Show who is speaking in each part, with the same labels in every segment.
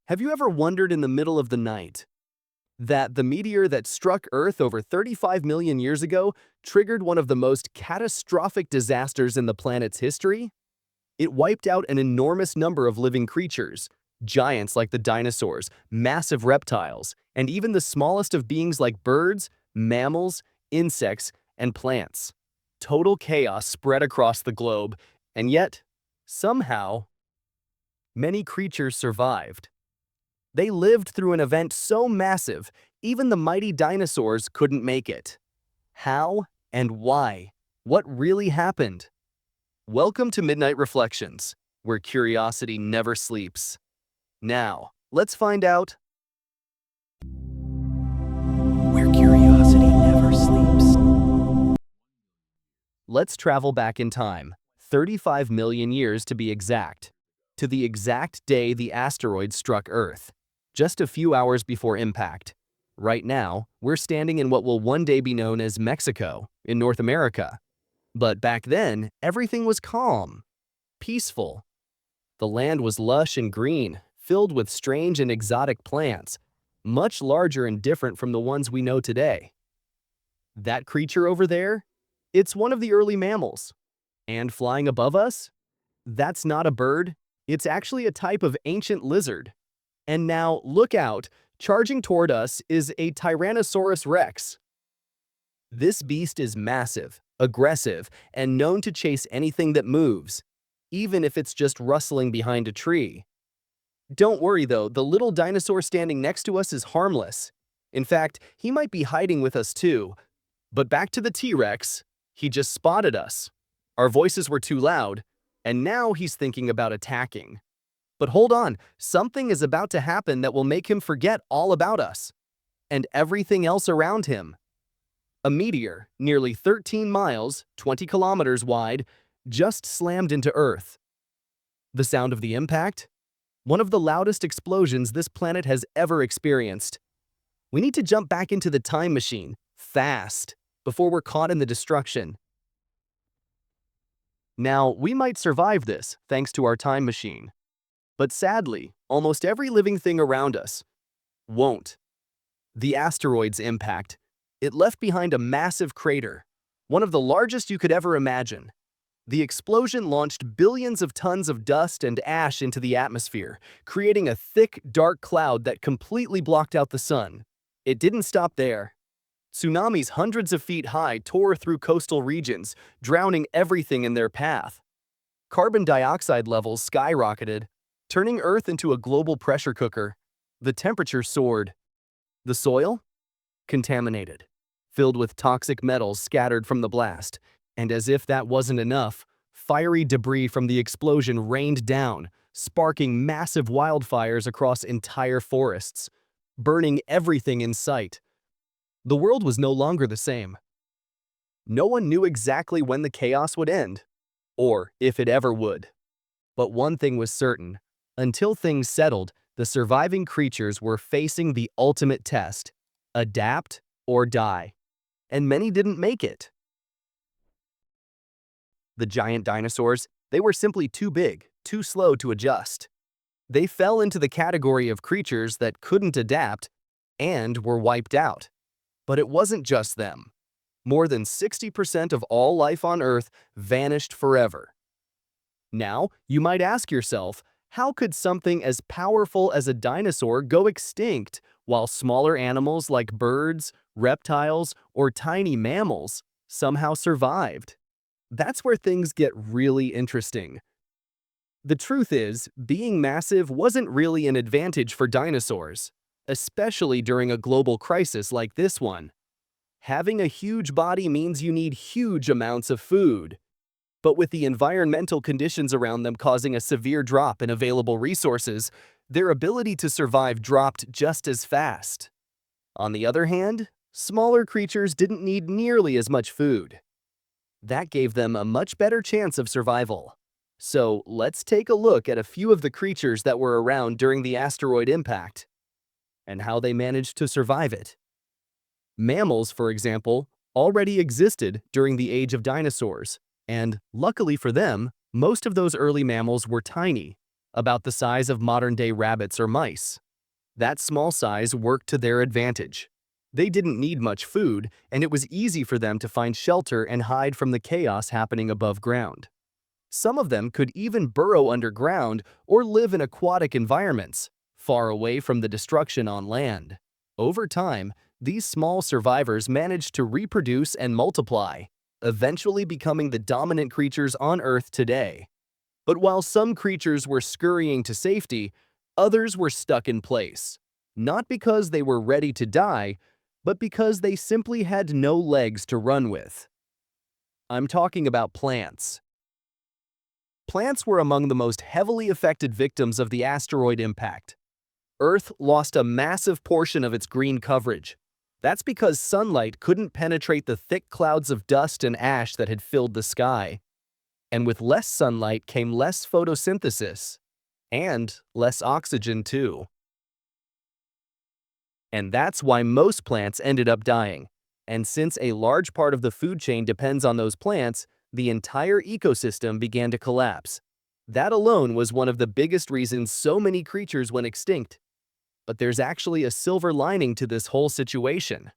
Speaker 1: Have you ever wondered in the middle of the night that the meteor that struck Earth over 35 million years ago triggered one of the most catastrophic disasters in the planet's history? It wiped out an enormous number of living creatures, giants like the dinosaurs, massive reptiles, and even the smallest of beings like birds, mammals, insects, and plants. Total chaos spread across the globe, and yet, somehow, many creatures survived. They lived through an event so massive, even the mighty dinosaurs couldn't make it. How and why? What really happened? Welcome to Midnight Reflections, where curiosity never sleeps. Now, let's find out where curiosity never sleeps. Let's travel back in time, 35 million years to be exact, to the exact day the asteroid struck Earth, just a few hours before impact. Right now, we're standing in what will one day be known as Mexico, in North America. But back then, everything was calm, peaceful. The land was lush and green, filled with strange and exotic plants, much larger and different from the ones we know today. That creature over there? It's one of the early mammals. And flying above us? That's not a bird. It's actually a type of ancient lizard. And now, look out, charging toward us is a Tyrannosaurus rex. This beast is massive, aggressive, and known to chase anything that moves, even if it's just rustling behind a tree. Don't worry though, the little dinosaur standing next to us is harmless. In fact, he might be hiding with us too. But back to the T-Rex, he just spotted us. Our voices were too loud, and now he's thinking about attacking. But hold on, something is about to happen that will make him forget all about us and everything else around him. A meteor, nearly 13 miles, 20 kilometers wide, just slammed into Earth. The sound of the impact? One of the loudest explosions this planet has ever experienced. We need to jump back into the time machine, fast, before we're caught in the destruction. Now, we might survive this thanks to our time machine. But sadly, almost every living thing around us won't. The asteroid's impact. It left behind a massive crater, one of the largest you could ever imagine. The explosion launched billions of tons of dust and ash into the atmosphere, creating a thick, dark cloud that completely blocked out the sun. It didn't stop there. Tsunamis hundreds of feet high tore through coastal regions, drowning everything in their path. Carbon dioxide levels skyrocketed, turning Earth into a global pressure cooker. The temperature soared. The soil? Contaminated, filled with toxic metals scattered from the blast. And as if that wasn't enough, fiery debris from the explosion rained down, sparking massive wildfires across entire forests, burning everything in sight. The world was no longer the same. No one knew exactly when the chaos would end, or if it ever would. But one thing was certain. Until things settled, the surviving creatures were facing the ultimate test: adapt or die. And many didn't make it. The giant dinosaurs, they were simply too big, too slow to adjust. They fell into the category of creatures that couldn't adapt and were wiped out. But it wasn't just them. More than 60% of all life on Earth vanished forever. Now, you might ask yourself, how could something as powerful as a dinosaur go extinct while smaller animals like birds, reptiles, or tiny mammals somehow survived? That's where things get really interesting. The truth is, being massive wasn't really an advantage for dinosaurs, especially during a global crisis like this one. Having a huge body means you need huge amounts of food. But with the environmental conditions around them causing a severe drop in available resources, their ability to survive dropped just as fast. On the other hand, smaller creatures didn't need nearly as much food. That gave them a much better chance of survival. So let's take a look at a few of the creatures that were around during the asteroid impact and how they managed to survive it. Mammals, for example, already existed during the age of dinosaurs. And, luckily for them, most of those early mammals were tiny, about the size of modern-day rabbits or mice. That small size worked to their advantage. They didn't need much food, and it was easy for them to find shelter and hide from the chaos happening above ground. Some of them could even burrow underground or live in aquatic environments, far away from the destruction on land. Over time, these small survivors managed to reproduce and multiply, eventually becoming the dominant creatures on Earth today. But while some creatures were scurrying to safety, others were stuck in place, not because they were ready to die, but because they simply had no legs to run with. I'm talking about plants. Plants were among the most heavily affected victims of the asteroid impact. Earth lost a massive portion of its green coverage. That's because sunlight couldn't penetrate the thick clouds of dust and ash that had filled the sky. And with less sunlight came less photosynthesis, and less oxygen too. And that's why most plants ended up dying. And since a large part of the food chain depends on those plants, the entire ecosystem began to collapse. That alone was one of the biggest reasons so many creatures went extinct. But there's actually a silver lining to this whole situation.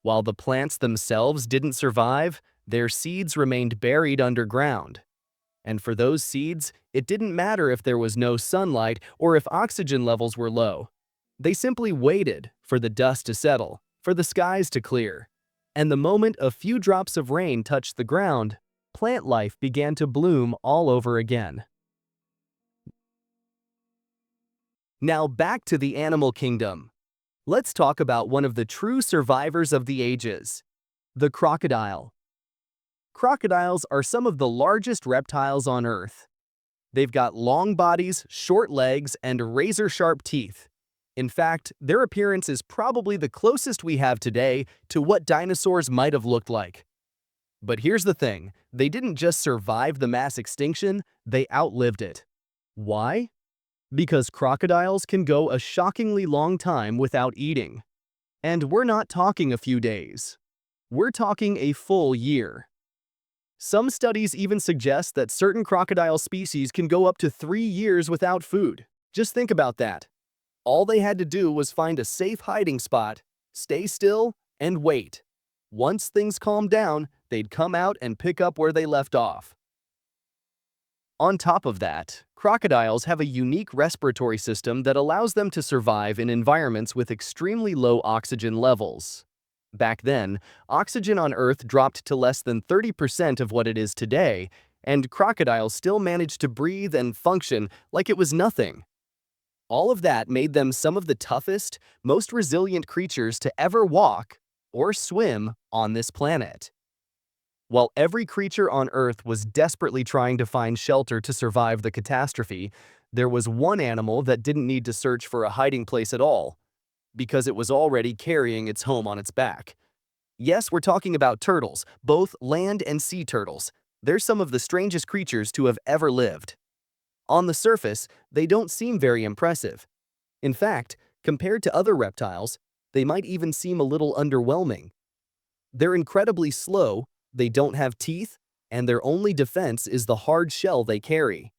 Speaker 1: While the plants themselves didn't survive, their seeds remained buried underground. And for those seeds, it didn't matter if there was no sunlight or if oxygen levels were low. They simply waited for the dust to settle, for the skies to clear. And the moment a few drops of rain touched the ground, plant life began to bloom all over again. Now back to the animal kingdom. Let's talk about one of the true survivors of the ages, the crocodile. Crocodiles are some of the largest reptiles on Earth. They've got long bodies, short legs, and razor-sharp teeth. In fact, their appearance is probably the closest we have today to what dinosaurs might have looked like. But here's the thing, they didn't just survive the mass extinction, they outlived it. Why? Because crocodiles can go a shockingly long time without eating. And we're not talking a few days. We're talking a full year. Some studies even suggest that certain crocodile species can go up to 3 years without food. Just think about that. All they had to do was find a safe hiding spot, stay still, and wait. Once things calmed down, they'd come out and pick up where they left off. On top of that, crocodiles have a unique respiratory system that allows them to survive in environments with extremely low oxygen levels. Back then, oxygen on Earth dropped to less than 30% of what it is today, and crocodiles still managed to breathe and function like it was nothing. All of that made them some of the toughest, most resilient creatures to ever walk or swim on this planet. While every creature on Earth was desperately trying to find shelter to survive the catastrophe, there was one animal that didn't need to search for a hiding place at all, because it was already carrying its home on its back. Yes, we're talking about turtles, both land and sea turtles. They're some of the strangest creatures to have ever lived. On the surface, they don't seem very impressive. In fact, compared to other reptiles, they might even seem a little underwhelming. They're incredibly slow, they don't have teeth, and their only defense is the hard shell they carry.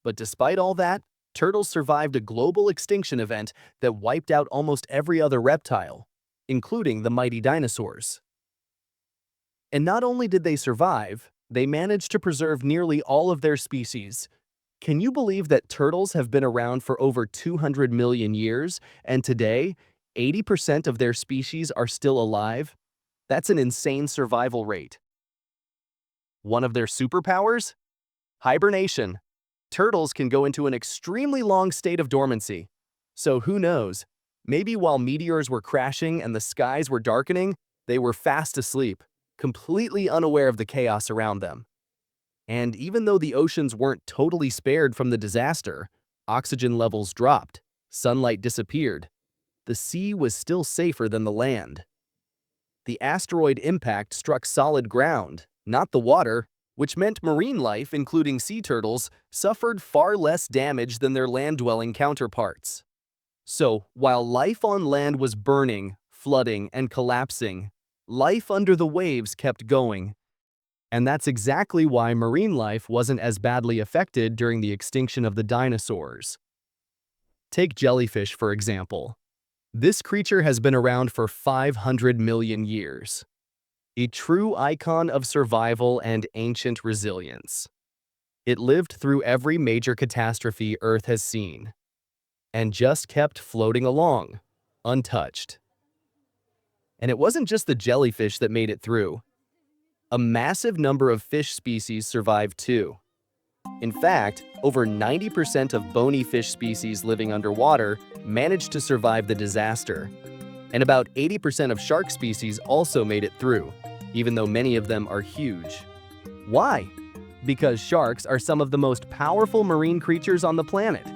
Speaker 1: But despite all that, turtles survived a global extinction event that wiped out almost every other reptile, including the mighty dinosaurs. And not only did they survive, they managed to preserve nearly all of their species. Can you believe that turtles have been around for over 200 million years, and today, 80% of their species are still alive? That's an insane survival rate. One of their superpowers? Hibernation. Turtles can go into an extremely long state of dormancy. So who knows? Maybe while meteors were crashing and the skies were darkening, they were fast asleep, completely unaware of the chaos around them. And even though the oceans weren't totally spared from the disaster, oxygen levels dropped, sunlight disappeared. The sea was still safer than the land. The asteroid impact struck solid ground, not the water, which meant marine life, including sea turtles, suffered far less damage than their land-dwelling counterparts. So, while life on land was burning, flooding, and collapsing, life under the waves kept going. And that's exactly why marine life wasn't as badly affected during the extinction of the dinosaurs. Take jellyfish, for example. This creature has been around for 500 million years. A true icon of survival and ancient resilience. It lived through every major catastrophe Earth has seen, and just kept floating along, untouched. And it wasn't just the jellyfish that made it through. A massive number of fish species survived too. In fact, over 90% of bony fish species living underwater managed to survive the disaster. And about 80% of shark species also made it through, even though many of them are huge. Why? Because sharks are some of the most powerful marine creatures on the planet.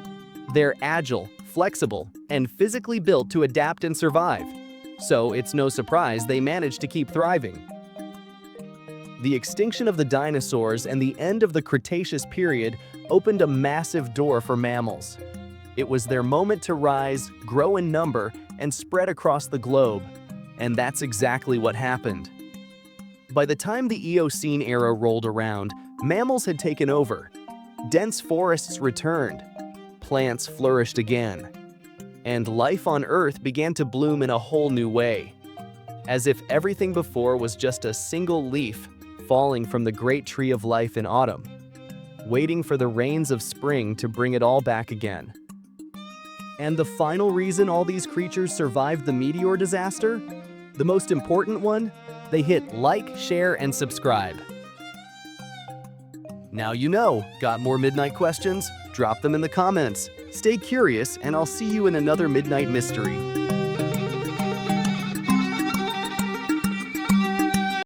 Speaker 1: They're agile, flexible, and physically built to adapt and survive. So it's no surprise they managed to keep thriving. The extinction of the dinosaurs and the end of the Cretaceous period opened a massive door for mammals. It was their moment to rise, grow in number, and spread across the globe. And that's exactly what happened. By the time the Eocene era rolled around, mammals had taken over. Dense forests returned. Plants flourished again. And life on Earth began to bloom in a whole new way. As if everything before was just a single leaf falling from the great tree of life in autumn, waiting for the rains of spring to bring it all back again. And the final reason all these creatures survived the meteor disaster? The most important one? They hit like, share, and subscribe. Now you know. Got more midnight questions? Drop them in the comments. Stay curious, and I'll see you in another Midnight Mystery.